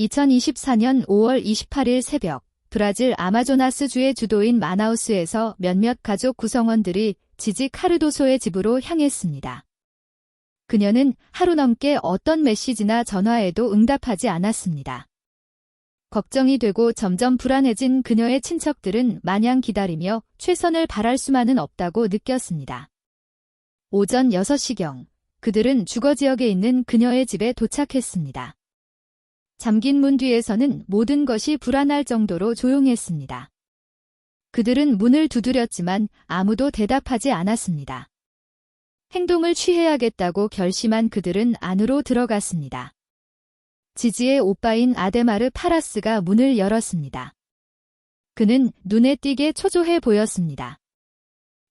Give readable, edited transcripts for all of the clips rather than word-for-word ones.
2024년 5월 28일 새벽, 브라질 아마조나스주의 주도인 마나우스에서 몇몇 가족 구성원들이 지지 카르도소의 집으로 향했습니다. 그녀는 하루 넘게 어떤 메시지나 전화에도 응답하지 않았습니다. 걱정이 되고 점점 불안해진 그녀의 친척들은 마냥 기다리며 최선을 바랄 수만은 없다고 느꼈습니다. 오전 6시경, 그들은 주거지역에 있는 그녀의 집에 도착했습니다. 잠긴 문 뒤에서는 모든 것이 불안할 정도로 조용했습니다. 그들은 문을 두드렸지만 아무도 대답하지 않았습니다. 행동을 취해야겠다고 결심한 그들은 안으로 들어갔습니다. 지지의 오빠인 아데마르 파라스가 문을 열었습니다. 그는 눈에 띄게 초조해 보였습니다.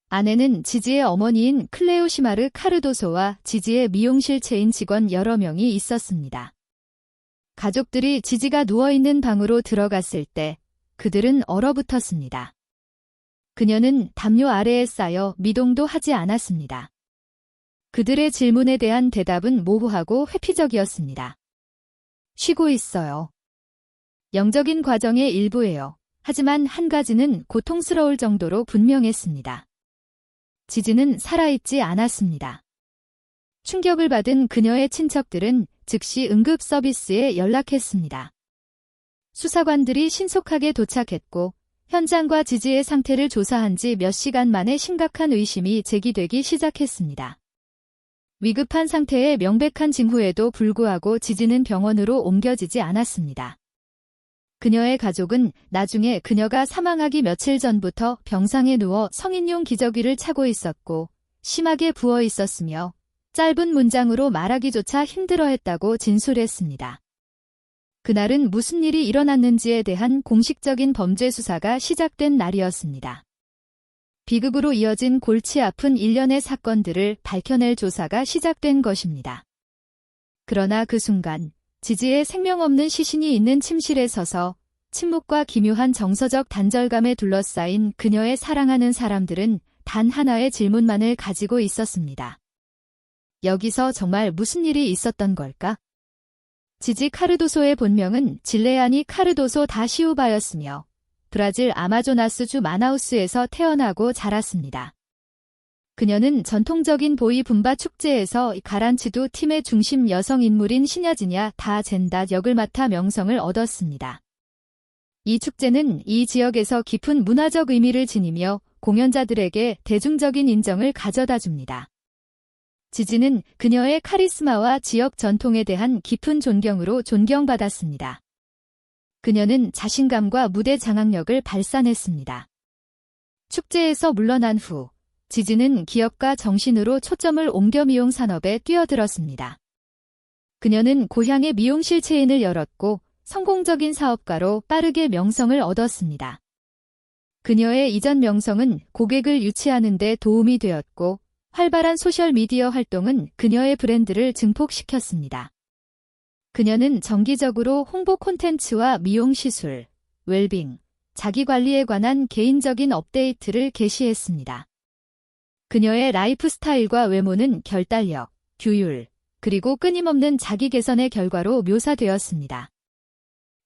안에는 지지의 어머니인 클레오시마르 카르도소와 지지의 미용실체인 직원 여러 명이 있었습니다. 가족들이 지지가 누워있는 방으로 들어갔을 때 그들은 얼어붙었습니다. 그녀는 담요 아래에 쌓여 미동도 하지 않았습니다. 그들의 질문에 대한 대답은 모호하고 회피적이었습니다. 쉬고 있어요. 영적인 과정의 일부예요. 하지만 한 가지는 고통스러울 정도로 분명했습니다. 지지는 살아있지 않았습니다. 충격을 받은 그녀의 친척들은 즉시 응급 서비스에 연락했습니다. 수사관들이 신속하게 도착했고 현장과 지지의 상태를 조사한 지 몇 시간 만에 심각한 의심이 제기되기 시작했습니다. 위급한 상태에 명백한 징후에도 불구하고 지지는 병원으로 옮겨지지 않았습니다. 그녀의 가족은 나중에 그녀가 사망하기 며칠 전부터 병상에 누워 성인용 기저귀를 차고 있었고 심하게 부어 있었으며 짧은 문장으로 말하기조차 힘들어했다고 진술했습니다. 그날은 무슨 일이 일어났는지에 대한 공식적인 범죄 수사가 시작된 날이었습니다. 비극으로 이어진 골치 아픈 일련의 사건들을 밝혀낼 조사가 시작된 것입니다. 그러나 그 순간 지지의 생명 없는 시신이 있는 침실에 서서 침묵과 기묘한 정서적 단절감에 둘러싸인 그녀의 사랑하는 사람들은 단 하나의 질문만을 가지고 있었습니다. 여기서 정말 무슨 일이 있었던 걸까? 지지 카르도소의 본명은 질레아니 카르도소 다 시우바였으며 브라질 아마조나스주 마나우스에서 태어나고 자랐습니다. 그녀는 전통적인 보이 분바 축제에서 가란치두 팀의 중심 여성 인물인 시냐지냐 다 젠다 역을 맡아 명성을 얻었습니다. 이 축제는 이 지역에서 깊은 문화적 의미를 지니며 공연자들에게 대중적인 인정을 가져다 줍니다. 지지는 그녀의 카리스마와 지역 전통에 대한 깊은 존경으로 존경받았습니다. 그녀는 자신감과 무대 장악력을 발산했습니다. 축제에서 물러난 후 지지는 기업가 정신으로 초점을 옮겨 미용 산업에 뛰어들었습니다. 그녀는 고향의 미용실 체인을 열었고 성공적인 사업가로 빠르게 명성을 얻었습니다. 그녀의 이전 명성은 고객을 유치하는 데 도움이 되었고 활발한 소셜미디어 활동은 그녀의 브랜드를 증폭시켰습니다. 그녀는 정기적으로 홍보 콘텐츠와 미용 시술, 웰빙, 자기관리에 관한 개인적인 업데이트를 게시했습니다. 그녀의 라이프 스타일과 외모는 결단력, 규율, 그리고 끊임없는 자기 개선의 결과로 묘사되었습니다.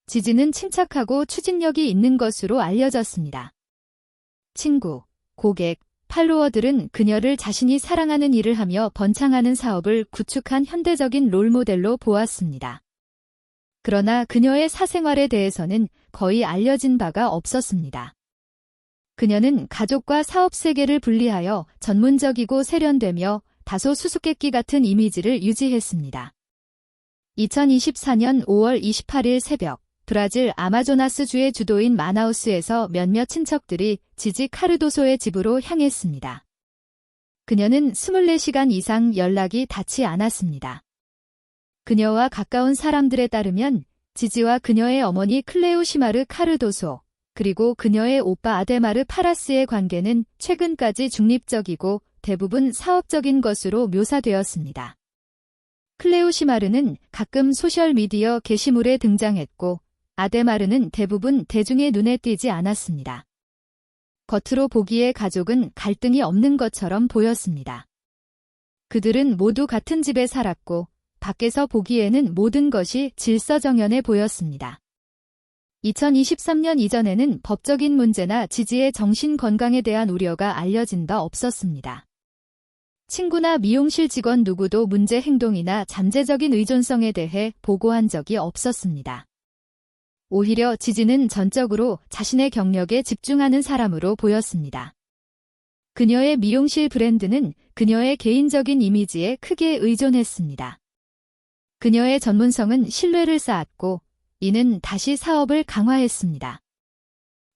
지지는 침착하고 추진력이 있는 것으로 알려졌습니다. 친구, 고객, 팔로워들은 그녀를 자신이 사랑하는 일을 하며 번창하는 사업을 구축한 현대적인 롤모델로 보았습니다. 그러나 그녀의 사생활에 대해서는 거의 알려진 바가 없었습니다. 그녀는 가족과 사업 세계를 분리하여 전문적이고 세련되며 다소 수수께끼 같은 이미지를 유지했습니다. 2024년 5월 28일 새벽, 브라질 아마조나스주의 주도인 마나우스에서 몇몇 친척들이 지지 카르도소의 집으로 향했습니다. 그녀는 24시간 이상 연락이 닿지 않았습니다. 그녀와 가까운 사람들에 따르면 지지와 그녀의 어머니 클레오시마르 카르도소, 그리고 그녀의 오빠 아데마르 파라스의 관계는 최근까지 중립적이고 대부분 사업적인 것으로 묘사되었습니다. 클레오시마르는 가끔 소셜미디어 게시물에 등장했고 아데마르는 대부분 대중의 눈에 띄지 않았습니다. 겉으로 보기에 가족은 갈등이 없는 것처럼 보였습니다. 그들은 모두 같은 집에 살았고 밖에서 보기에는 모든 것이 질서정연해 보였습니다. 2023년 이전에는 법적인 문제나 지지의 정신 건강에 대한 우려가 알려진 바 없었습니다. 친구나 미용실 직원 누구도 문제 행동이나 잠재적인 의존성에 대해 보고한 적이 없었습니다. 오히려 지지는 전적으로 자신의 경력에 집중하는 사람으로 보였습니다. 그녀의 미용실 브랜드는 그녀의 개인적인 이미지에 크게 의존했습니다. 그녀의 전문성은 신뢰를 쌓았고 이는 다시 사업을 강화했습니다.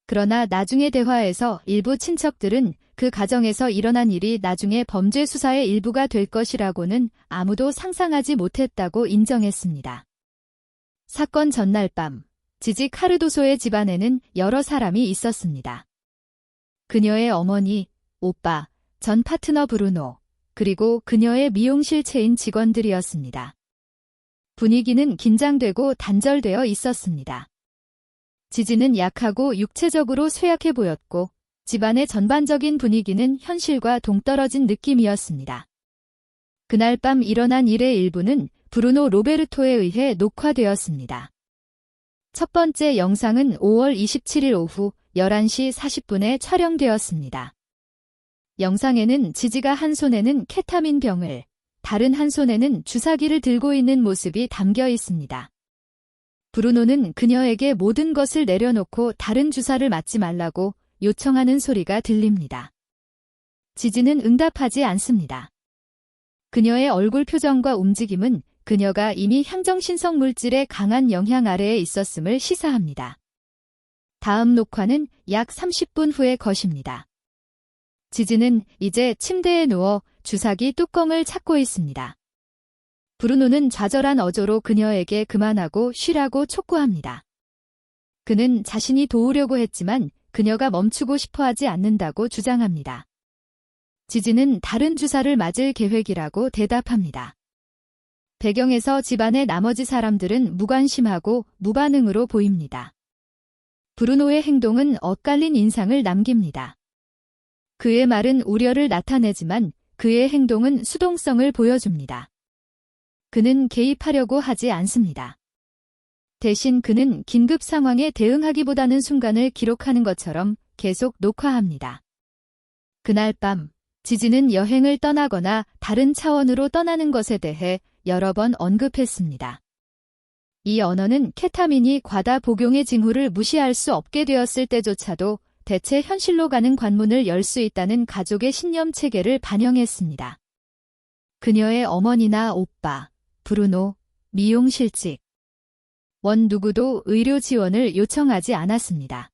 그러나 나중의 대화에서 일부 친척들은 그 가정에서 일어난 일이 나중에 범죄 수사의 일부가 될 것이라고는 아무도 상상하지 못했다고 인정했습니다. 사건 전날 밤, 지지 카르도소의 집안에는 여러 사람이 있었습니다. 그녀의 어머니, 오빠, 전 파트너 브루노, 그리고 그녀의 미용실 체인 직원들이었습니다. 분위기는 긴장되고 단절되어 있었습니다. 지지는 약하고 육체적으로 쇠약해 보였고 집안의 전반적인 분위기는 현실과 동떨어진 느낌이었습니다. 그날 밤 일어난 일의 일부는 브루노 로베르토에 의해 녹화되었습니다. 첫 번째 영상은 5월 27일 오후 11시 40분에 촬영되었습니다. 영상에는 지지가 한 손에는 케타민 병을, 다른 한 손에는 주사기를 들고 있는 모습이 담겨 있습니다. 브루노는 그녀에게 모든 것을 내려놓고 다른 주사를 맞지 말라고 요청하는 소리가 들립니다. 지지는 응답하지 않습니다. 그녀의 얼굴 표정과 움직임은 그녀가 이미 향정신성 물질의 강한 영향 아래에 있었음을 시사합니다. 다음 녹화는 약 30분 후의 것입니다. 지지는 이제 침대에 누워 주사기 뚜껑을 찾고 있습니다. 브루노는 좌절한 어조로 그녀에게 그만하고 쉬라고 촉구합니다. 그는 자신이 도우려고 했지만 그녀가 멈추고 싶어하지 않는다고 주장합니다. 지지는 다른 주사를 맞을 계획이라고 대답합니다. 배경에서 집안의 나머지 사람들은 무관심하고 무반응으로 보입니다. 브루노의 행동은 엇갈린 인상을 남깁니다. 그의 말은 우려를 나타내지만 그의 행동은 수동성을 보여줍니다. 그는 개입하려고 하지 않습니다. 대신 그는 긴급 상황에 대응하기보다는 순간을 기록하는 것처럼 계속 녹화합니다. 그날 밤, 지지는 여행을 떠나거나 다른 차원으로 떠나는 것에 대해 여러 번 언급했습니다. 이 언어는 케타민이 과다 복용의 징후를 무시할 수 없게 되었을 때조차도 대체 현실로 가는 관문을 열 수 있다는 가족의 신념 체계를 반영했습니다. 그녀의 어머니나 오빠, 브루노, 미용실직 원 누구도 의료 지원을 요청하지 않았습니다.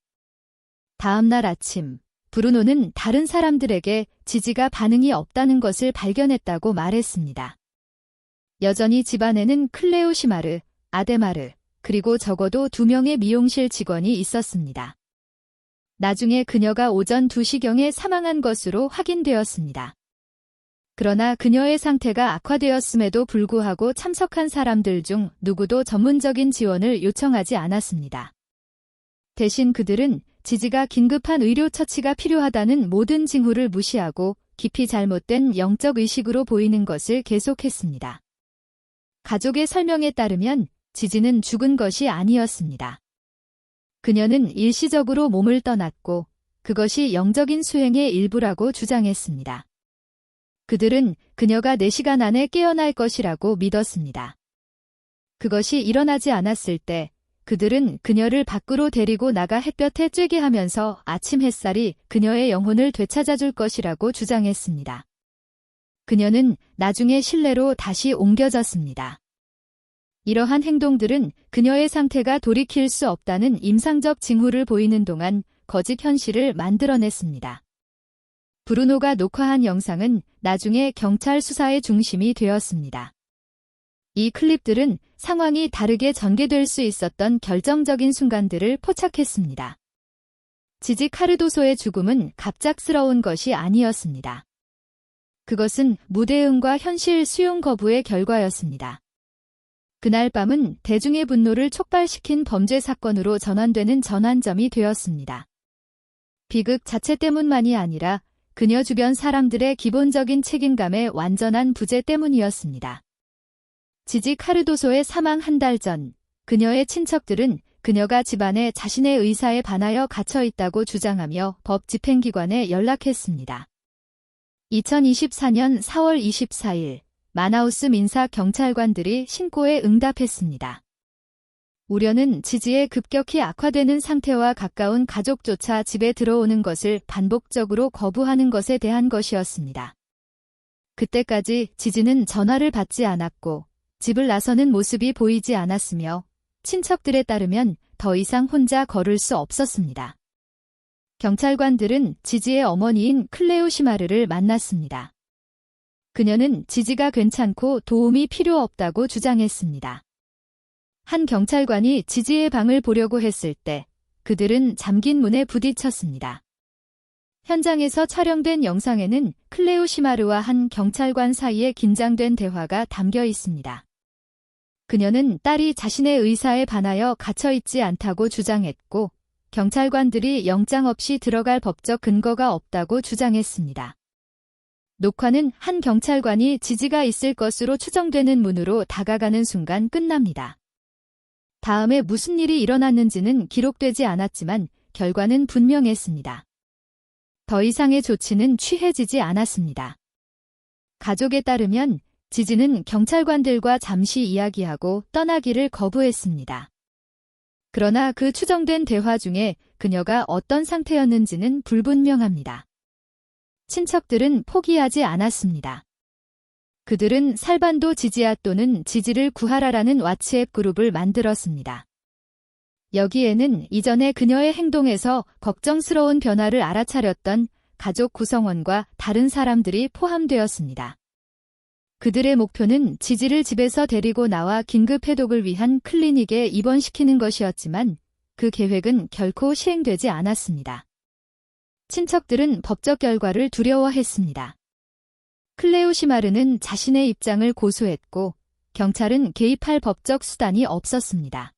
다음 날 아침, 브루노는 다른 사람들에게 지지가 반응이 없다는 것을 발견했다고 말했습니다. 여전히 집안에는 클레오 시마르, 아데마르, 그리고 적어도 2명의 미용실 직원이 있었습니다. 나중에 그녀가 오전 2시경에 사망한 것으로 확인되었습니다. 그러나 그녀의 상태가 악화되었음에도 불구하고 참석한 사람들 중 누구도 전문적인 지원을 요청하지 않았습니다. 대신 그들은 지지가 긴급한 의료 처치가 필요하다는 모든 징후를 무시하고 깊이 잘못된 영적 의식으로 보이는 것을 계속했습니다. 가족의 설명에 따르면 지지는 죽은 것이 아니었습니다. 그녀는 일시적으로 몸을 떠났고 그것이 영적인 수행의 일부라고 주장했습니다. 그들은 그녀가 4시간 안에 깨어날 것이라고 믿었습니다. 그것이 일어나지 않았을 때 그들은 그녀를 밖으로 데리고 나가 햇볕에 쬐게 하면서 아침 햇살이 그녀의 영혼을 되찾아줄 것이라고 주장했습니다. 그녀는 나중에 실내로 다시 옮겨졌습니다. 이러한 행동들은 그녀의 상태가 돌이킬 수 없다는 임상적 징후를 보이는 동안 거짓 현실을 만들어냈습니다. 브루노가 녹화한 영상은 나중에 경찰 수사의 중심이 되었습니다. 이 클립들은 상황이 다르게 전개될 수 있었던 결정적인 순간들을 포착했습니다. 지지 카르도소의 죽음은 갑작스러운 것이 아니었습니다. 그것은 무대응과 현실 수용 거부의 결과였습니다. 그날 밤은 대중의 분노를 촉발시킨 범죄 사건으로 전환되는 전환점이 되었습니다. 비극 자체 때문만이 아니라 그녀 주변 사람들의 기본적인 책임감의 완전한 부재 때문이었습니다. 지지 카르도소의 사망 한 달 전, 그녀의 친척들은 그녀가 집안에 자신의 의사에 반하여 갇혀 있다고 주장하며 법 집행기관에 연락했습니다. 2024년 4월 24일, 마나우스 민사 경찰관들이 신고에 응답했습니다. 우려는 지지의 급격히 악화되는 상태와 가까운 가족조차 집에 들어오는 것을 반복적으로 거부하는 것에 대한 것이었습니다. 그때까지 지지는 전화를 받지 않았고 집을 나서는 모습이 보이지 않았으며 친척들에 따르면 더 이상 혼자 걸을 수 없었습니다. 경찰관들은 지지의 어머니인 클레오 시마르를 만났습니다. 그녀는 지지가 괜찮고 도움이 필요 없다고 주장했습니다. 한 경찰관이 지지의 방을 보려고 했을 때 그들은 잠긴 문에 부딪혔습니다. 현장에서 촬영된 영상에는 클레오 시마르와 한 경찰관 사이에 긴장된 대화가 담겨 있습니다. 그녀는 딸이 자신의 의사에 반하여 갇혀있지 않다고 주장했고 경찰관들이 영장 없이 들어갈 법적 근거가 없다고 주장했습니다. 녹화는 한 경찰관이 지지가 있을 것으로 추정되는 문으로 다가가는 순간 끝납니다. 다음에 무슨 일이 일어났는지는 기록되지 않았지만 결과는 분명했습니다. 더 이상의 조치는 취해지지 않았습니다. 가족에 따르면 지지는 경찰관들과 잠시 이야기하고 떠나기를 거부했습니다. 그러나 그 추정된 대화 중에 그녀가 어떤 상태였는지는 불분명합니다. 친척들은 포기하지 않았습니다. 그들은 살반도 지지아 또는 지지를 구하라라는 왓츠앱 그룹을 만들었습니다. 여기에는 이전에 그녀의 행동에서 걱정스러운 변화를 알아차렸던 가족 구성원과 다른 사람들이 포함되었습니다. 그들의 목표는 지지를 집에서 데리고 나와 긴급 해독을 위한 클리닉에 입원시키는 것이었지만 그 계획은 결코 시행되지 않았습니다. 친척들은 법적 결과를 두려워했습니다. 클레오 시마르는 자신의 입장을 고소했고 경찰은 개입할 법적 수단이 없었습니다.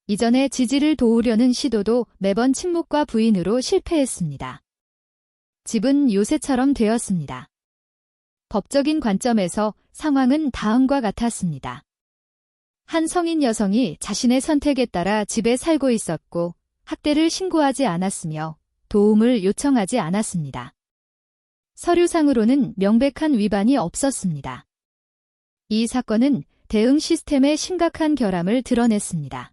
이전에 지지를 도우려는 시도도 매번 침묵과 부인으로 실패했습니다. 집은 요새처럼 되었습니다. 법적인 관점에서 상황은 다음과 같았습니다. 한 성인 여성이 자신의 선택에 따라 집에 살고 있었고 학대를 신고하지 않았으며 도움을 요청하지 않았습니다. 서류상으로는 명백한 위반이 없었습니다. 이 사건은 대응 시스템의 심각한 결함을 드러냈습니다.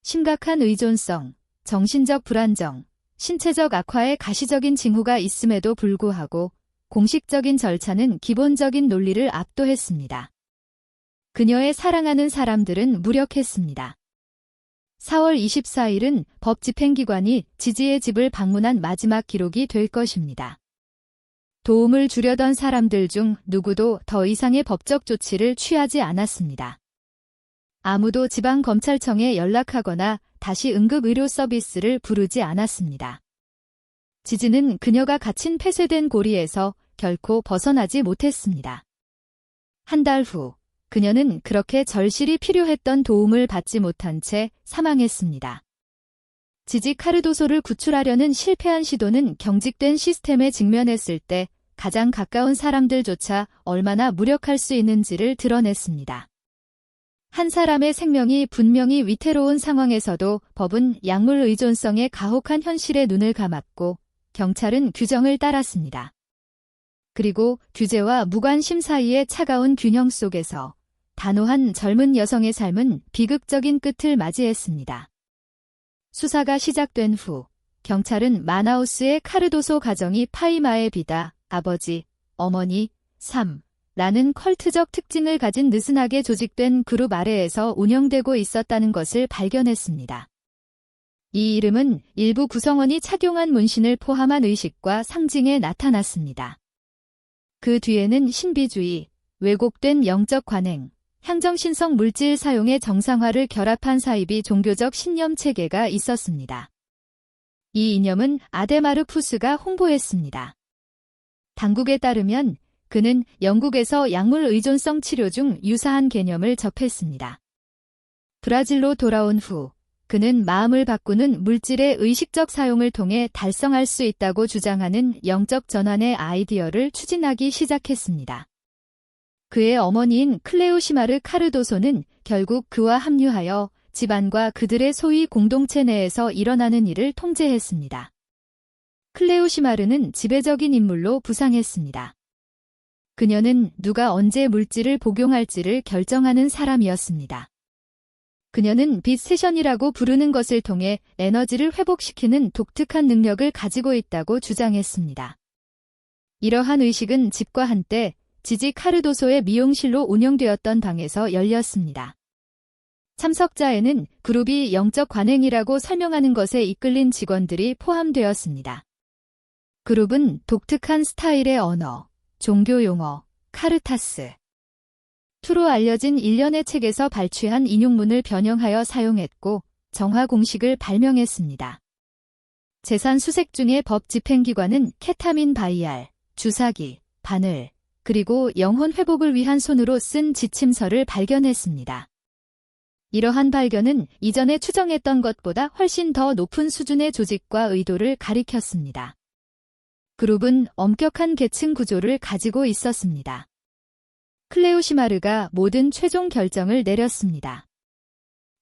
심각한 의존성, 정신적 불안정, 신체적 악화의 가시적인 징후가 있음에도 불구하고 공식적인 절차는 기본적인 논리를 압도했습니다. 그녀의 사랑하는 사람들은 무력했습니다. 4월 24일은 법 집행기관이 지지의 집을 방문한 마지막 기록이 될 것입니다. 도움을 주려던 사람들 중 누구도 더 이상의 법적 조치를 취하지 않았습니다. 아무도 지방검찰청에 연락하거나 다시 응급의료 서비스를 부르지 않았습니다. 지지는 그녀가 갇힌 폐쇄된 고리에서 결코 벗어나지 못했습니다. 한 달 후, 그녀는 그렇게 절실히 필요했던 도움을 받지 못한 채 사망했습니다. 지지 카르도소를 구출하려는 실패한 시도는 경직된 시스템에 직면했을 때 가장 가까운 사람들조차 얼마나 무력할 수 있는지를 드러냈습니다. 한 사람의 생명이 분명히 위태로운 상황에서도 법은 약물 의존성의 가혹한 현실에 눈을 감았고 경찰은 규정을 따랐습니다. 그리고 규제와 무관심 사이의 차가운 균형 속에서 단호한 젊은 여성의 삶은 비극적인 끝을 맞이했습니다. 수사가 시작된 후 경찰은 마나우스의 카르도소 가정이 파이마의 비다, 아버지, 어머니, 라는 컬트적 특징을 가진 느슨하게 조직된 그룹 아래에서 운영되고 있었다는 것을 발견했습니다. 이 이름은 일부 구성원이 착용한 문신을 포함한 의식과 상징에 나타났습니다. 그 뒤에는 신비주의, 왜곡된 영적 관행, 향정신성 물질 사용의 정상화를 결합한 사이비 종교적 신념 체계가 있었습니다. 이 이념은 아데마르 푸스가 홍보했습니다. 당국에 따르면 그는 영국에서 약물 의존성 치료 중 유사한 개념을 접했습니다. 브라질로 돌아온 후 그는 마음을 바꾸는 물질의 의식적 사용을 통해 달성할 수 있다고 주장하는 영적 전환의 아이디어를 추진하기 시작했습니다. 그의 어머니인 클레오시마르 카르도소는 결국 그와 합류하여 집안과 그들의 소위 공동체 내에서 일어나는 일을 통제했습니다. 클레오시마르는 지배적인 인물로 부상했습니다. 그녀는 누가 언제 물질을 복용할지를 결정하는 사람이었습니다. 그녀는 빛 세션이라고 부르는 것을 통해 에너지를 회복시키는 독특한 능력을 가지고 있다고 주장했습니다. 이러한 의식은 집과 한때 지지 카르도소의 미용실로 운영되었던 방에서 열렸습니다. 참석자에는 그룹이 영적 관행이라고 설명하는 것에 이끌린 직원들이 포함되었습니다. 그룹은 독특한 스타일의 언어, 종교 용어, 카르타스, 투로 알려진 일련의 책에서 발췌한 인용문을 변형하여 사용했고 정화 공식을 발명했습니다. 재산 수색 중의 법 집행기관은 케타민 바이알, 주사기, 바늘, 그리고 영혼 회복을 위한 손으로 쓴 지침서를 발견했습니다. 이러한 발견은 이전에 추정했던 것보다 훨씬 더 높은 수준의 조직과 의도를 가리켰습니다. 그룹은 엄격한 계층 구조를 가지고 있었습니다. 클레오시마르가 모든 최종 결정을 내렸습니다.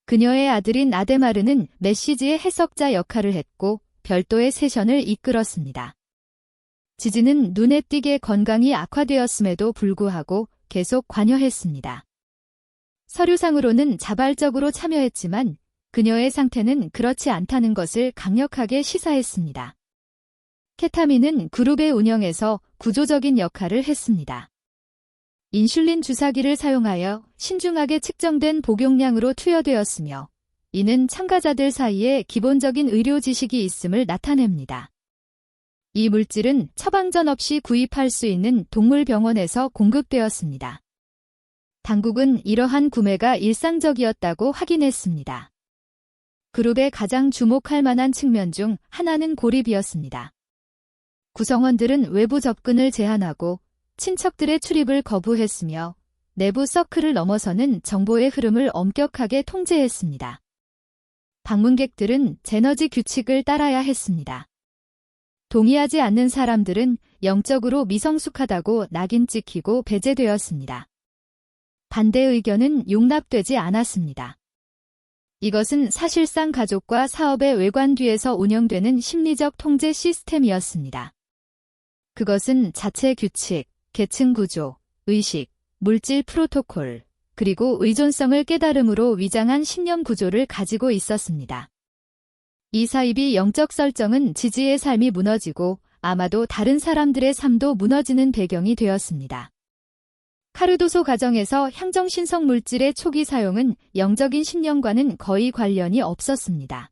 그녀의 아들인 아데마르는 메시지의 해석자 역할을 했고 별도의 세션을 이끌었습니다. 지지는 눈에 띄게 건강이 악화되었음에도 불구하고 계속 관여했습니다. 서류상으로는 자발적으로 참여했지만 그녀의 상태는 그렇지 않다는 것을 강력하게 시사했습니다. 케타민은 그룹의 운영에서 구조적인 역할을 했습니다. 인슐린 주사기를 사용하여 신중하게 측정된 복용량으로 투여되었으며 이는 참가자들 사이에 기본적인 의료 지식이 있음을 나타냅니다. 이 물질은 처방전 없이 구입할 수 있는 동물병원에서 공급되었습니다. 당국은 이러한 구매가 일상적이었다고 확인했습니다. 그룹의 가장 주목할 만한 측면 중 하나는 고립이었습니다. 구성원들은 외부 접근을 제한하고 친척들의 출입을 거부했으며 내부 서클을 넘어서는 정보의 흐름을 엄격하게 통제했습니다. 방문객들은 제너지 규칙을 따라야 했습니다. 동의하지 않는 사람들은 영적으로 미성숙하다고 낙인 찍히고 배제되었습니다. 반대 의견은 용납되지 않았습니다. 이것은 사실상 가족과 사업의 외관 뒤에서 운영되는 심리적 통제 시스템이었습니다. 그것은 자체 규칙, 계층 구조, 의식, 물질 프로토콜, 그리고 의존성을 깨달음으로 위장한 신념 구조를 가지고 있었습니다. 이 사이비 영적 설정은 지지의 삶이 무너지고 아마도 다른 사람들의 삶도 무너지는 배경이 되었습니다. 카르도소 가정에서 향정신성 물질의 초기 사용은 영적인 신념과는 거의 관련이 없었습니다.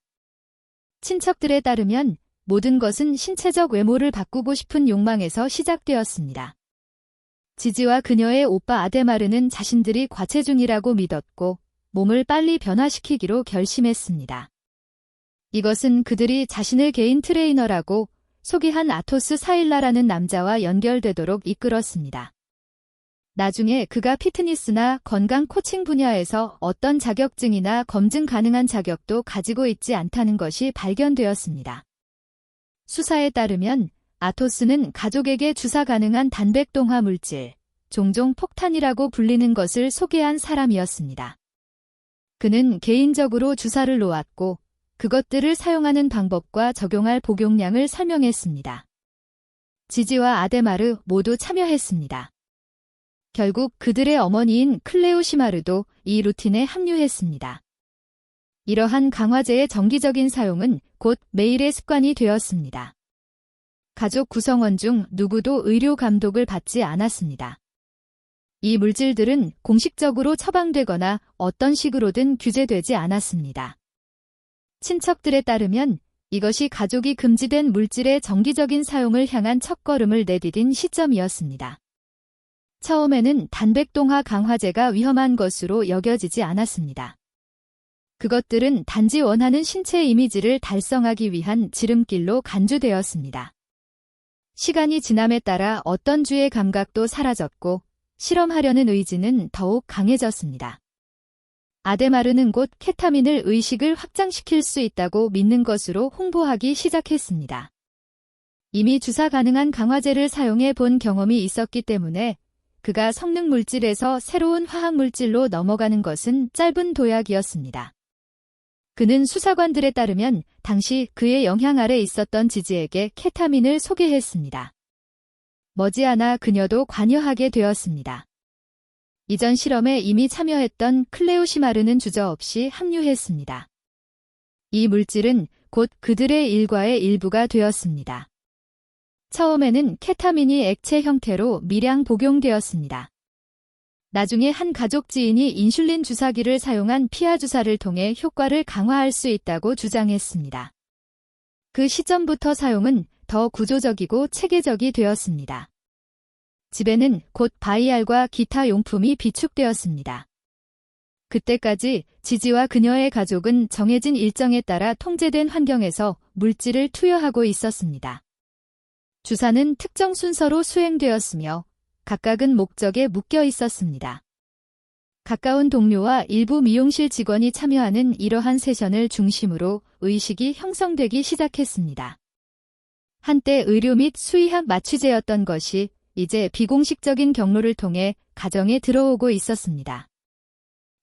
친척들에 따르면 모든 것은 신체적 외모를 바꾸고 싶은 욕망에서 시작되었습니다. 지지와 그녀의 오빠 아데마르는 자신들이 과체중이라고 믿었고 몸을 빨리 변화시키기로 결심했습니다. 이것은 그들이 자신을 개인 트레이너라고 소개한 아토스 사일라라는 남자와 연결되도록 이끌었습니다. 나중에 그가 피트니스나 건강 코칭 분야에서 어떤 자격증이나 검증 가능한 자격도 가지고 있지 않다는 것이 발견되었습니다. 수사에 따르면 아토스는 가족에게 주사 가능한 단백동화 물질, 종종 폭탄이라고 불리는 것을 소개한 사람이었습니다. 그는 개인적으로 주사를 놓았고 그것들을 사용하는 방법과 적용할 복용량을 설명했습니다. 지지와 아데마르 모두 참여했습니다. 결국 그들의 어머니인 클레오시마르도 이 루틴에 합류했습니다. 이러한 강화제의 정기적인 사용은 곧 매일의 습관이 되었습니다. 가족 구성원 중 누구도 의료 감독을 받지 않았습니다. 이 물질들은 공식적으로 처방되거나 어떤 식으로든 규제되지 않았습니다. 친척들에 따르면 이것이 가족이 금지된 물질의 정기적인 사용을 향한 첫걸음을 내디딘 시점이었습니다. 처음에는 단백동화 강화제가 위험한 것으로 여겨지지 않았습니다. 그것들은 단지 원하는 신체 이미지를 달성하기 위한 지름길로 간주되었습니다. 시간이 지남에 따라 어떤 주의 감각도 사라졌고 실험하려는 의지는 더욱 강해졌습니다. 아데마르는 곧 케타민을 의식을 확장시킬 수 있다고 믿는 것으로 홍보하기 시작했습니다. 이미 주사 가능한 강화제를 사용해 본 경험이 있었기 때문에 그가 성능 물질에서 새로운 화학 물질로 넘어가는 것은 짧은 도약이었습니다. 그는 수사관들에 따르면 당시 그의 영향 아래 있었던 지지에게 케타민을 소개했습니다. 머지않아 그녀도 관여하게 되었습니다. 이전 실험에 이미 참여했던 클레오 시마르는 주저없이 합류했습니다. 이 물질은 곧 그들의 일과의 일부가 되었습니다. 처음에는 케타민이 액체 형태로 미량 복용되었습니다. 나중에 한 가족 지인이 인슐린 주사기를 사용한 피하 주사를 통해 효과를 강화할 수 있다고 주장했습니다. 그 시점부터 사용은 더 구조적이고 체계적이 되었습니다. 집에는 곧 바이알과 기타 용품이 비축되었습니다. 그때까지 지지와 그녀의 가족은 정해진 일정에 따라 통제된 환경에서 물질을 투여하고 있었습니다. 주사는 특정 순서로 수행되었으며 각각은 목적에 묶여 있었습니다. 가까운 동료와 일부 미용실 직원이 참여하는 이러한 세션을 중심으로 의식이 형성되기 시작했습니다. 한때 의료 및 수의학 마취제였던 것이 이제 비공식적인 경로를 통해 가정에 들어오고 있었습니다.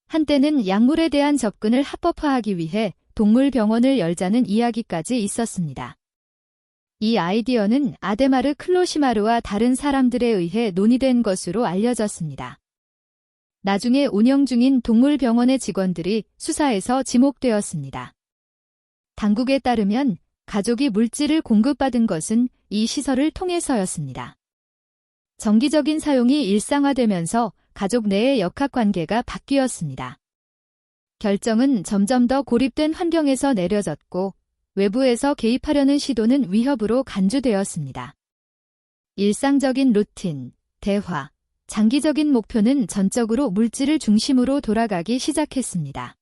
한때는 약물에 대한 접근을 합법화하기 위해 동물병원을 열자는 이야기까지 있었습니다. 이 아이디어는 아데마르 클로시마르와 다른 사람들에 의해 논의된 것으로 알려졌습니다. 나중에 운영 중인 동물병원의 직원들이 수사에서 지목되었습니다. 당국에 따르면 가족이 물질을 공급받은 것은 이 시설을 통해서였습니다. 정기적인 사용이 일상화되면서 가족 내의 역학관계가 바뀌었습니다. 결정은 점점 더 고립된 환경에서 내려졌고 외부에서 개입하려는 시도는 위협으로 간주되었습니다. 일상적인 루틴, 대화, 장기적인 목표는 전적으로 물질을 중심으로 돌아가기 시작했습니다.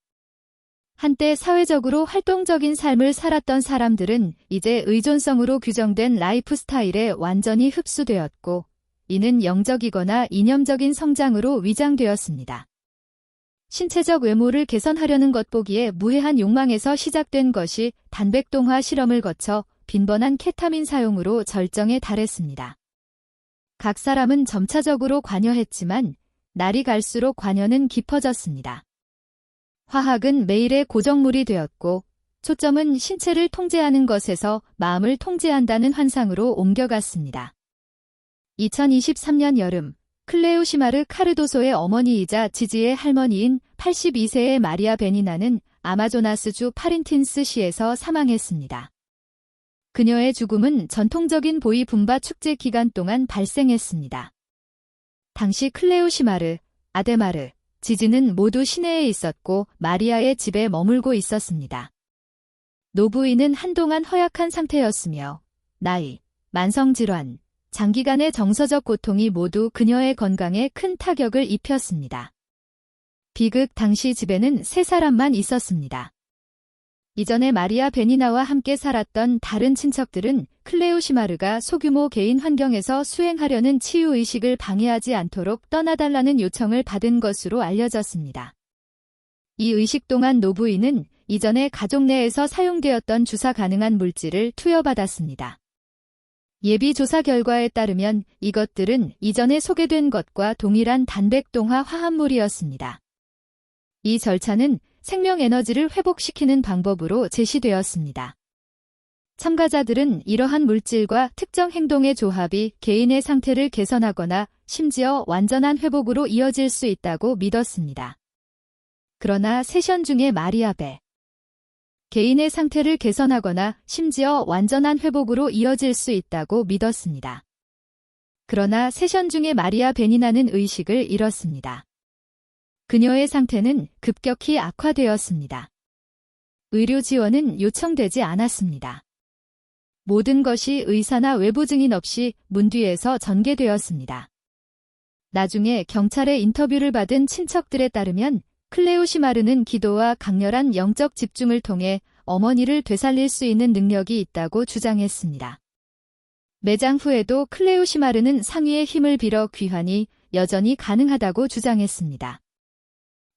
한때 사회적으로 활동적인 삶을 살았던 사람들은 이제 의존성으로 규정된 라이프 스타일에 완전히 흡수되었고 이는 영적이거나 이념적인 성장으로 위장되었습니다. 신체적 외모를 개선하려는 것 보기에 무해한 욕망에서 시작된 것이 단백동화 실험을 거쳐 빈번한 케타민 사용으로 절정에 달했습니다. 각 사람은 점차적으로 관여했지만 날이 갈수록 관여는 깊어졌습니다. 화학은 매일의 고정물이 되었고 초점은 신체를 통제하는 것에서 마음을 통제한다는 환상으로 옮겨갔습니다. 2023년 여름 클레오 시마르 카르도소의 어머니이자 지지의 할머니인 82세의 마리아 베니나는 아마조나스주 파린틴스 시에서 사망했습니다. 그녀의 죽음은 전통적인 보이 분바 축제 기간 동안 발생했습니다. 당시 클레오 시마르, 아데마르, 지지는 모두 시내에 있었고 마리아의 집에 머물고 있었습니다. 노부인은 한동안 허약한 상태였으며 나이, 만성질환, 장기간의 정서적 고통이 모두 그녀의 건강에 큰 타격을 입혔습니다. 비극 당시 집에는 3사람만 있었습니다. 이전에 마리아 베니나와 함께 살았던 다른 친척들은 클레오 시마르가 소규모 개인 환경에서 수행하려는 치유의식을 방해하지 않도록 떠나달라는 요청을 받은 것으로 알려졌습니다. 이 의식 동안 노부인은 이전에 가족 내에서 사용되었던 주사 가능한 물질을 투여받았습니다. 예비 조사 결과에 따르면 이것들은 이전에 소개된 것과 동일한 단백동화 화합물이었습니다. 이 절차는 생명 에너지를 회복시키는 방법으로 제시되었습니다. 참가자들은 이러한 물질과 특정 행동의 조합이 개인의 상태를 개선하거나 심지어 완전한 회복으로 이어질 수 있다고 믿었습니다. 그러나 세션 중에 마리아 베 개인의 상태를 개선하거나 심지어 완전한 회복으로 이어질 수 있다고 믿었습니다. 그러나 세션 중에 마리아 베니나는 의식을 잃었습니다. 그녀의 상태는 급격히 악화되었습니다. 의료 지원은 요청되지 않았습니다. 모든 것이 의사나 외부 증인 없이 문 뒤에서 전개되었습니다. 나중에 경찰의 인터뷰를 받은 친척들에 따르면 클레오 시마르는 기도와 강렬한 영적 집중을 통해 어머니를 되살릴 수 있는 능력이 있다고 주장했습니다. 매장 후에도 클레오 시마르는 상위의 힘을 빌어 귀환이 여전히 가능하다고 주장했습니다.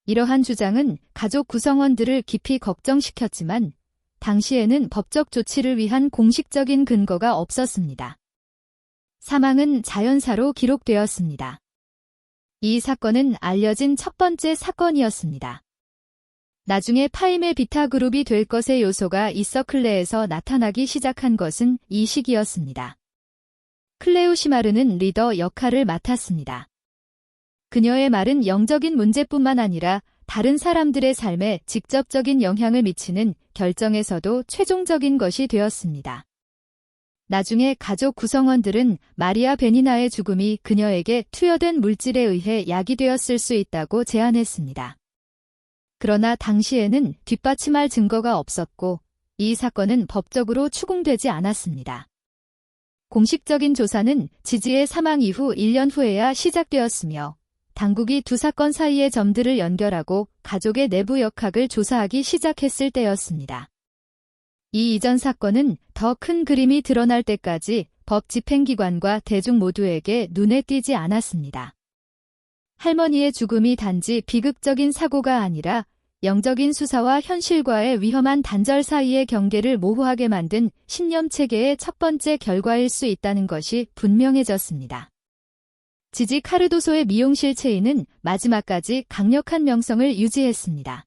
이러한 주장은 가족 구성원들을 깊이 걱정시켰지만 당시에는 법적 조치를 위한 공식적인 근거가 없었습니다. 사망은 자연사로 기록되었습니다. 이 사건은 알려진 첫 번째 사건이었습니다. 나중에 파임의 비타 그룹이 될 것의 요소가 이서클레에서 나타나기 시작한 것은 이 시기였습니다. 클레오 시마르는 리더 역할을 맡았습니다. 그녀의 말은 영적인 문제뿐만 아니라 다른 사람들의 삶에 직접적인 영향을 미치는 결정에서도 최종적인 것이 되었습니다. 나중에 가족 구성원들은 마리아 베니나의 죽음이 그녀에게 투여된 물질에 의해 야기되었을 수 있다고 제안했습니다. 그러나 당시에는 뒷받침할 증거가 없었고 이 사건은 법적으로 추궁되지 않았습니다. 공식적인 조사는 지지의 사망 이후 1년 후에야 시작되었으며 당국이 두 사건 사이의 점들을 연결하고 가족의 내부 역학을 조사하기 시작했을 때였습니다. 이 이전 사건은 더 큰 그림이 드러날 때까지 법 집행기관과 대중 모두에게 눈에 띄지 않았습니다. 할머니의 죽음이 단지 비극적인 사고가 아니라 영적인 수사와 현실과의 위험한 단절 사이의 경계를 모호하게 만든 신념 체계의 첫 번째 결과일 수 있다는 것이 분명해졌습니다. 지지 카르도소의 미용실 체인은 마지막까지 강력한 명성을 유지했습니다.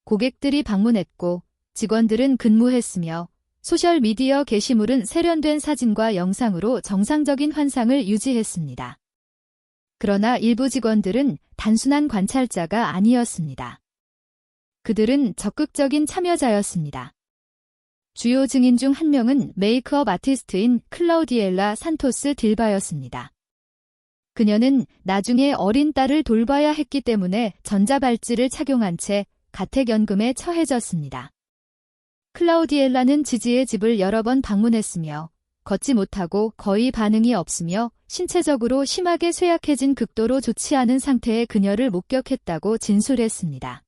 고객들이 방문했고 직원들은 근무했으며 소셜미디어 게시물은 세련된 사진과 영상으로 정상적인 환상을 유지했습니다. 그러나 일부 직원들은 단순한 관찰자가 아니었습니다. 그들은 적극적인 참여자였습니다. 주요 증인 중 한 명은 메이크업 아티스트인 클라우디엘라 산토스 딜바였습니다. 그녀는 나중에 어린 딸을 돌봐야 했기 때문에 전자발찌를 착용한 채 가택연금에 처해졌습니다. 클라우디엘라는 지지의 집을 여러 번 방문했으며 걷지 못하고 거의 반응이 없으며 신체적으로 심하게 쇠약해진 극도로 좋지 않은 상태의 그녀를 목격했다고 진술했습니다.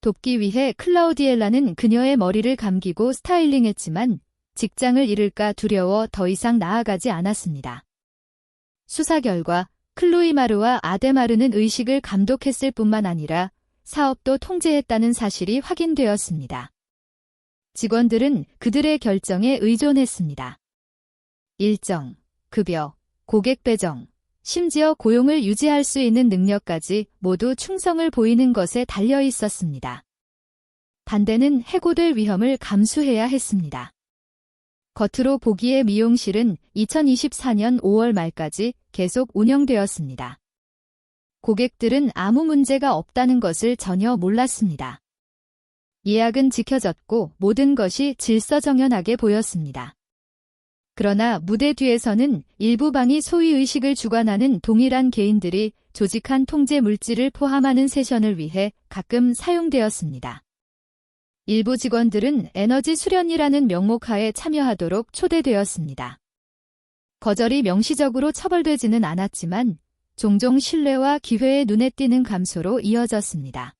돕기 위해 클라우디엘라는 그녀의 머리를 감기고 스타일링했지만 직장을 잃을까 두려워 더 이상 나아가지 않았습니다. 수사 결과 클로이마르와 아데마르는 의식을 감독했을 뿐만 아니라 사업도 통제했다는 사실이 확인되었습니다. 직원들은 그들의 결정에 의존했습니다. 일정, 급여, 고객 배정, 심지어 고용을 유지할 수 있는 능력까지 모두 충성을 보이는 것에 달려 있었습니다. 반대는 해고될 위험을 감수해야 했습니다. 겉으로 보기에 미용실은 2024년 5월 말까지 계속 운영되었습니다. 고객들은 아무 문제가 없다는 것을 전혀 몰랐습니다. 예약은 지켜졌고 모든 것이 질서정연하게 보였습니다. 그러나 무대 뒤에서는 일부 방이 소위 의식을 주관하는 동일한 개인들이 조직한 통제 물질을 포함하는 세션을 위해 가끔 사용되었습니다. 일부 직원들은 에너지 수련이라는 명목하에 참여하도록 초대되었습니다. 거절이 명시적으로 처벌되지는 않았지만 종종 신뢰와 기회의 눈에 띄는 감소로 이어졌습니다.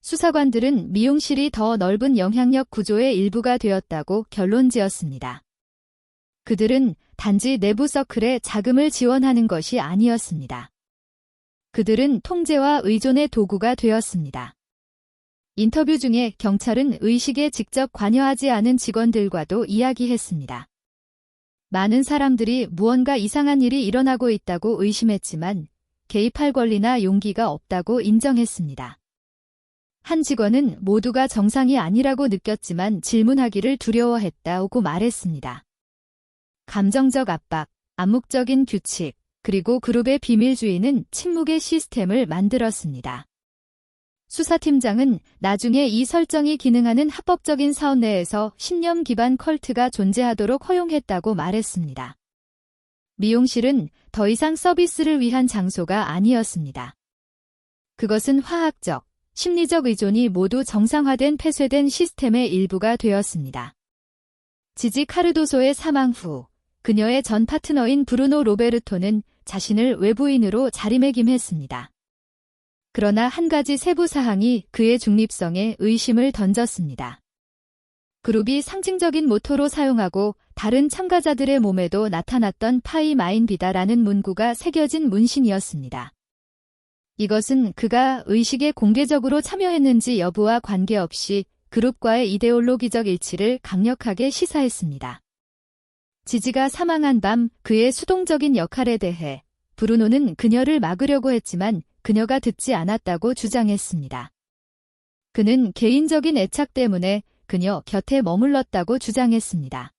수사관들은 미용실이 더 넓은 영향력 구조의 일부가 되었다고 결론지었습니다. 그들은 단지 내부 서클에 자금을 지원하는 것이 아니었습니다. 그들은 통제와 의존의 도구가 되었습니다. 인터뷰 중에 경찰은 의식에 직접 관여하지 않은 직원들과도 이야기했습니다. 많은 사람들이 무언가 이상한 일이 일어나고 있다고 의심했지만 개입할 권리나 용기가 없다고 인정했습니다. 한 직원은 모두가 정상이 아니라고 느꼈지만 질문하기를 두려워했다고 말했습니다. 감정적 압박, 암묵적인 규칙, 그리고 그룹의 비밀주의는 침묵의 시스템을 만들었습니다. 수사팀장은 나중에 이 설정이 기능하는 합법적인 사원 내에서 신념 기반 컬트가 존재하도록 허용했다고 말했습니다. 미용실은 더 이상 서비스를 위한 장소가 아니었습니다. 그것은 화학적, 심리적 의존이 모두 정상화된 폐쇄된 시스템의 일부가 되었습니다. 지지 카르도소의 사망 후 그녀의 전 파트너인 브루노 로베르토는 자신을 외부인으로 자리매김했습니다. 그러나 한 가지 세부 사항이 그의 중립성에 의심을 던졌습니다. 그룹이 상징적인 모토로 사용하고 다른 참가자들의 몸에도 나타났던 파이 마인비다라는 문구가 새겨진 문신이었습니다. 이것은 그가 의식에 공개적으로 참여했는지 여부와 관계없이 그룹과의 이데올로기적 일치를 강력하게 시사했습니다. 지지가 사망한 밤 그의 수동적인 역할에 대해 브루노는 그녀를 막으려고 했지만 그녀가 듣지 않았다고 주장했습니다. 그는 개인적인 애착 때문에 그녀 곁에 머물렀다고 주장했습니다.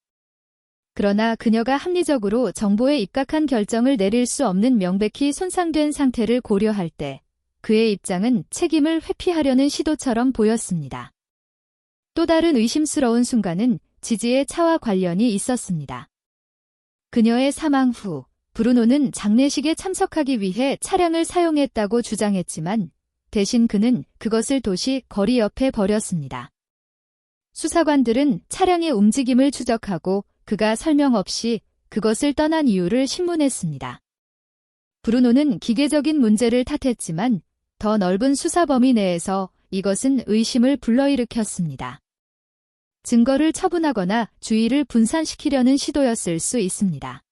그러나 그녀가 합리적으로 정보에 입각한 결정을 내릴 수 없는 명백히 손상된 상태를 고려할 때 그의 입장은 책임을 회피하려는 시도처럼 보였습니다. 또 다른 의심스러운 순간은 지지의 차와 관련이 있었습니다. 그녀의 사망 후 브루노는 장례식에 참석하기 위해 차량을 사용했다고 주장했지만 대신 그는 그것을 도시 거리 옆에 버렸습니다. 수사관들은 차량의 움직임을 추적하고 그가 설명 없이 그것을 떠난 이유를 신문했습니다. 브루노는 기계적인 문제를 탓했지만 더 넓은 수사 범위 내에서 이것은 의심을 불러일으켰습니다. 증거를 처분하거나 주의를 분산시키려는 시도였을 수 있습니다.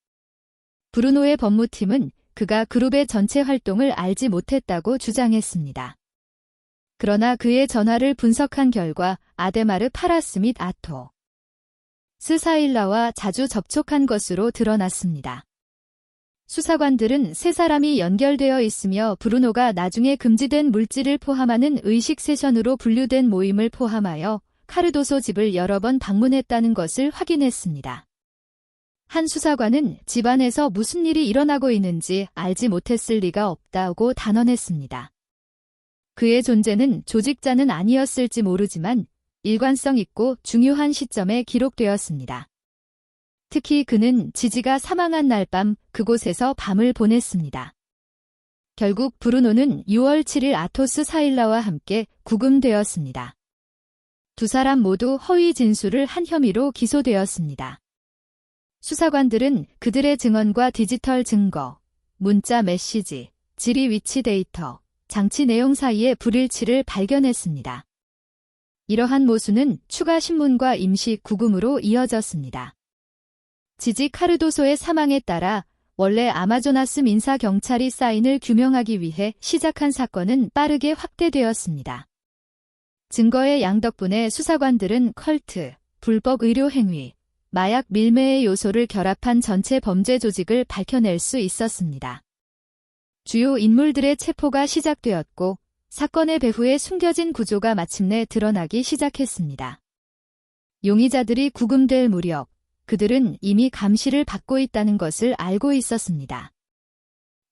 브루노의 법무팀은 그가 그룹의 전체 활동을 알지 못했다고 주장했습니다. 그러나 그의 전화를 분석한 결과 아데마르 파라스 및 아토 스사일라와 자주 접촉한 것으로 드러났습니다. 수사관들은 세 사람이 연결되어 있으며 브루노가 나중에 금지된 물질을 포함하는 의식 세션으로 분류된 모임을 포함하여 카르도소 집을 여러 번 방문했다는 것을 확인했습니다. 한 수사관은 집안에서 무슨 일이 일어나고 있는지 알지 못했을 리가 없다고 단언했습니다. 그의 존재는 조직자는 아니었을지 모르지만 일관성 있고 중요한 시점에 기록되었습니다. 특히 그는 지지가 사망한 날 밤 그곳에서 밤을 보냈습니다. 결국 브루노는 6월 7일 아토스 사일라와 함께 구금되었습니다. 두 사람 모두 허위 진술을 한 혐의로 기소되었습니다. 수사관들은 그들의 증언과 디지털 증거, 문자 메시지, 지리 위치 데이터, 장치 내용 사이의 불일치를 발견했습니다. 이러한 모순은 추가 신문과 임시 구금으로 이어졌습니다. 지지 카르도소의 사망에 따라 원래 아마조나스 민사 경찰이 사인을 규명하기 위해 시작한 사건은 빠르게 확대되었습니다. 증거의 양 덕분에 수사관들은 컬트, 불법 의료 행위, 마약 밀매의 요소를 결합한 전체 범죄 조직을 밝혀낼 수 있었습니다. 주요 인물들의 체포가 시작되었고 사건의 배후에 숨겨진 구조가 마침내 드러나기 시작했습니다. 용의자들이 구금될 무렵 그들은 이미 감시를 받고 있다는 것을 알고 있었습니다.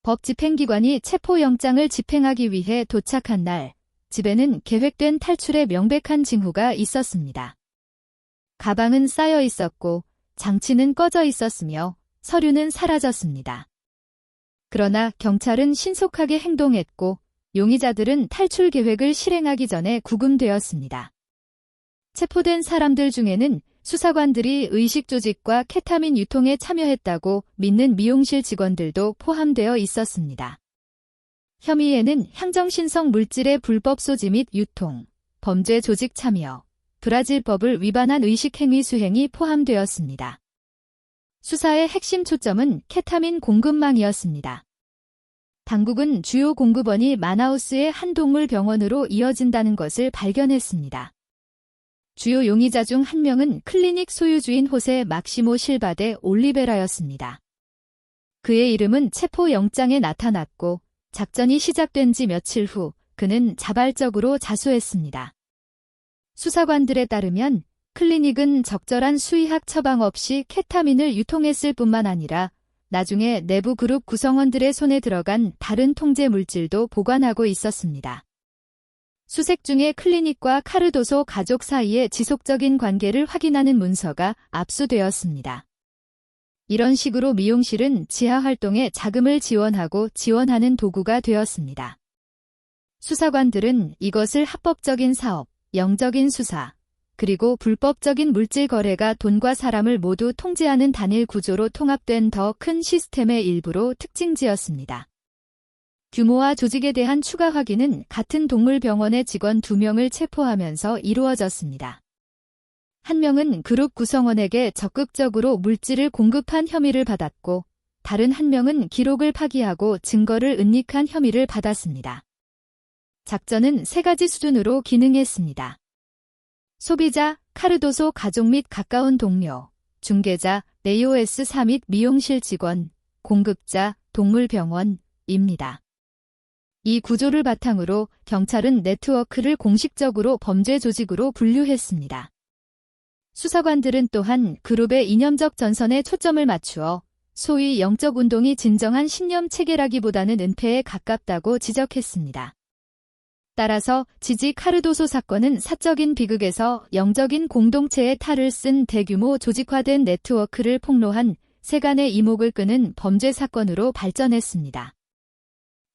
법 집행기관이 체포영장을 집행하기 위해 도착한 날, 집에는 계획된 탈출의 명백한 징후가 있었습니다. 가방은 쌓여 있었고 장치는 꺼져 있었으며 서류는 사라졌습니다. 그러나 경찰은 신속하게 행동했고 용의자들은 탈출 계획을 실행하기 전에 구금되었습니다. 체포된 사람들 중에는 수사관들이 의식 조직과 케타민 유통에 참여했다고 믿는 미용실 직원들도 포함되어 있었습니다. 혐의에는 향정신성 물질의 불법 소지 및 유통, 범죄 조직 참여, 브라질법을 위반한 의식행위 수행이 포함되었습니다. 수사의 핵심 초점은 케타민 공급망이었습니다. 당국은 주요 공급원이 마나우스의 한 동물 병원으로 이어진다는 것을 발견했습니다. 주요 용의자 중 한 명은 클리닉 소유주인 호세 막시모 실바데 올리베라였습니다. 그의 이름은 체포 영장에 나타났고 작전이 시작된 지 며칠 후 그는 자발적으로 자수했습니다. 수사관들에 따르면 클리닉은 적절한 수의학 처방 없이 케타민을 유통했을 뿐만 아니라 나중에 내부 그룹 구성원들의 손에 들어간 다른 통제 물질도 보관하고 있었습니다. 수색 중에 클리닉과 카르도소 가족 사이의 지속적인 관계를 확인하는 문서가 압수되었습니다. 이런 식으로 미용실은 지하 활동에 자금을 지원하는 도구가 되었습니다. 수사관들은 이것을 합법적인 사업, 영적인 수사, 그리고 불법적인 물질 거래가 돈과 사람을 모두 통제하는 단일 구조로 통합된 더 큰 시스템의 일부로 특징지었습니다. 규모와 조직에 대한 추가 확인은 같은 동물병원의 직원 2명을 체포하면서 이루어졌습니다. 한 명은 그룹 구성원에게 적극적으로 물질을 공급한 혐의를 받았고 다른 한 명은 기록을 파기하고 증거를 은닉한 혐의를 받았습니다. 작전은 3가지 수준으로 기능했습니다. 소비자, 카르도소 가족 및 가까운 동료, 중개자, AOS4 및 미용실 직원, 공급자, 동물병원입니다. 이 구조를 바탕으로 경찰은 네트워크를 공식적으로 범죄 조직으로 분류했습니다. 수사관들은 또한 그룹의 이념적 전선에 초점을 맞추어 소위 영적 운동이 진정한 신념 체계라기보다는 은폐에 가깝다고 지적했습니다. 따라서 지지 카르도소 사건은 사적인 비극에서 영적인 공동체의 탈을 쓴 대규모 조직화된 네트워크를 폭로한 세간의 이목을 끄는 범죄 사건으로 발전했습니다.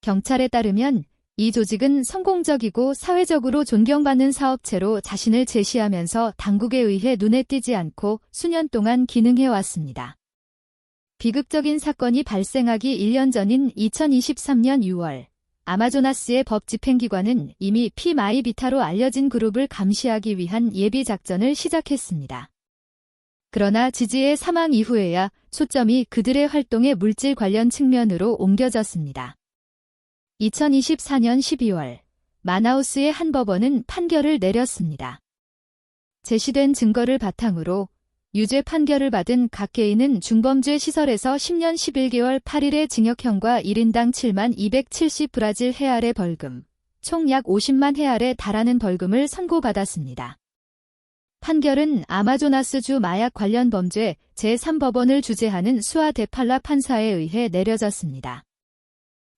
경찰에 따르면 이 조직은 성공적이고 사회적으로 존경받는 사업체로 자신을 제시하면서 당국에 의해 눈에 띄지 않고 수년 동안 기능해왔습니다. 비극적인 사건이 발생하기 1년 전인 2023년 6월, 아마조나스의 법 집행기관은 이미 피마이비타로 알려진 그룹을 감시하기 위한 예비 작전을 시작했습니다. 그러나 지지의 사망 이후에야 초점이 그들의 활동의 물질 관련 측면으로 옮겨졌습니다. 2024년 12월, 마나우스의 한 법원은 판결을 내렸습니다. 제시된 증거를 바탕으로 유죄 판결을 받은 각 개인은 중범죄 시설에서 10년 11개월 8일의 징역형과 1인당 7만 270 브라질 헤알의 벌금, 총 약 50만 헤알에 달하는 벌금을 선고받았습니다. 판결은 아마조나스주 마약 관련 범죄 제3법원을 주재하는 수아 데팔라 판사에 의해 내려졌습니다.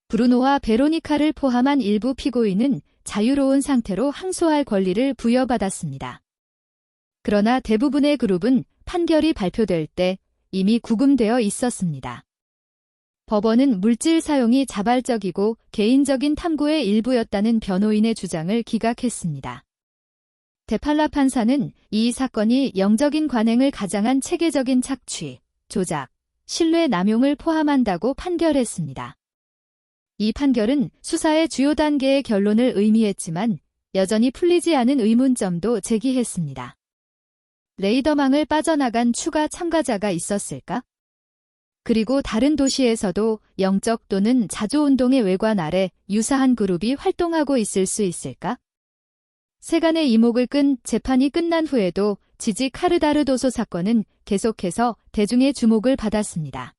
브루노와 베로니카를 포함한 일부 피고인은 자유로운 상태로 항소할 권리를 부여받았습니다. 그러나 대부분의 그룹은 판결이 발표될 때 이미 구금되어 있었습니다. 법원은 물질 사용이 자발적이고 개인적인 탐구의 일부였다는 변호인의 주장을 기각했습니다. 데팔라 판사는 이 사건이 영적인 관행을 가장한 체계적인 착취, 조작, 신뢰 남용을 포함한다고 판결했습니다. 이 판결은 수사의 주요 단계의 결론을 의미했지만 여전히 풀리지 않은 의문점도 제기했습니다. 레이더망을 빠져나간 추가 참가자가 있었을까? 그리고 다른 도시에서도 영적 또는 자조운동의 외관 아래 유사한 그룹이 활동하고 있을 수 있을까? 세간의 이목을 끈 재판이 끝난 후에도 지지 카르다르도소 사건은 계속해서 대중의 주목을 받았습니다.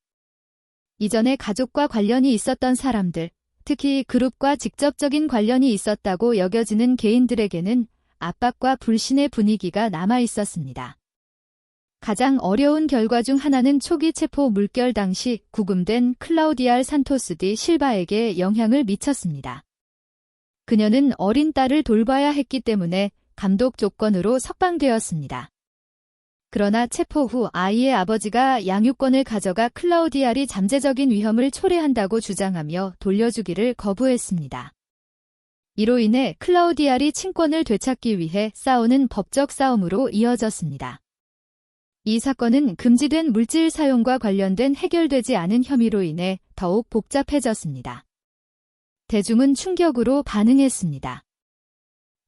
이전에 가족과 관련이 있었던 사람들, 특히 그룹과 직접적인 관련이 있었다고 여겨지는 개인들에게는 압박과 불신의 분위기가 남아 있었습니다. 가장 어려운 결과 중 하나는 초기 체포 물결 당시 구금된 클라우디알 산토스 디 실바에게 영향을 미쳤습니다. 그녀는 어린 딸을 돌봐야 했기 때문에 감독 조건으로 석방되었습니다. 그러나 체포 후 아이의 아버지가 양육권을 가져가 클라우디알이 잠재적인 위험을 초래한다고 주장하며 돌려주기를 거부했습니다. 이로 인해 클라우디알이 친권을 되찾기 위해 싸우는 법적 싸움으로 이어졌습니다. 이 사건은 금지된 물질 사용과 관련된 해결되지 않은 혐의로 인해 더욱 복잡해졌습니다. 대중은 충격으로 반응했습니다.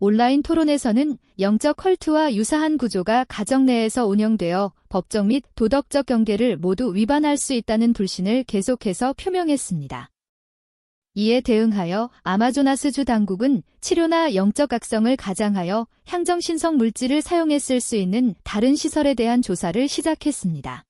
온라인 토론에서는 영적 컬트와 유사한 구조가 가정 내에서 운영되어 법적 및 도덕적 경계를 모두 위반할 수 있다는 불신을 계속해서 표명했습니다. 이에 대응하여 아마조나스주 당국은 치료나 영적 악성을 가장하여 향정신성 물질을 사용했을 수 있는 다른 시설에 대한 조사를 시작했습니다.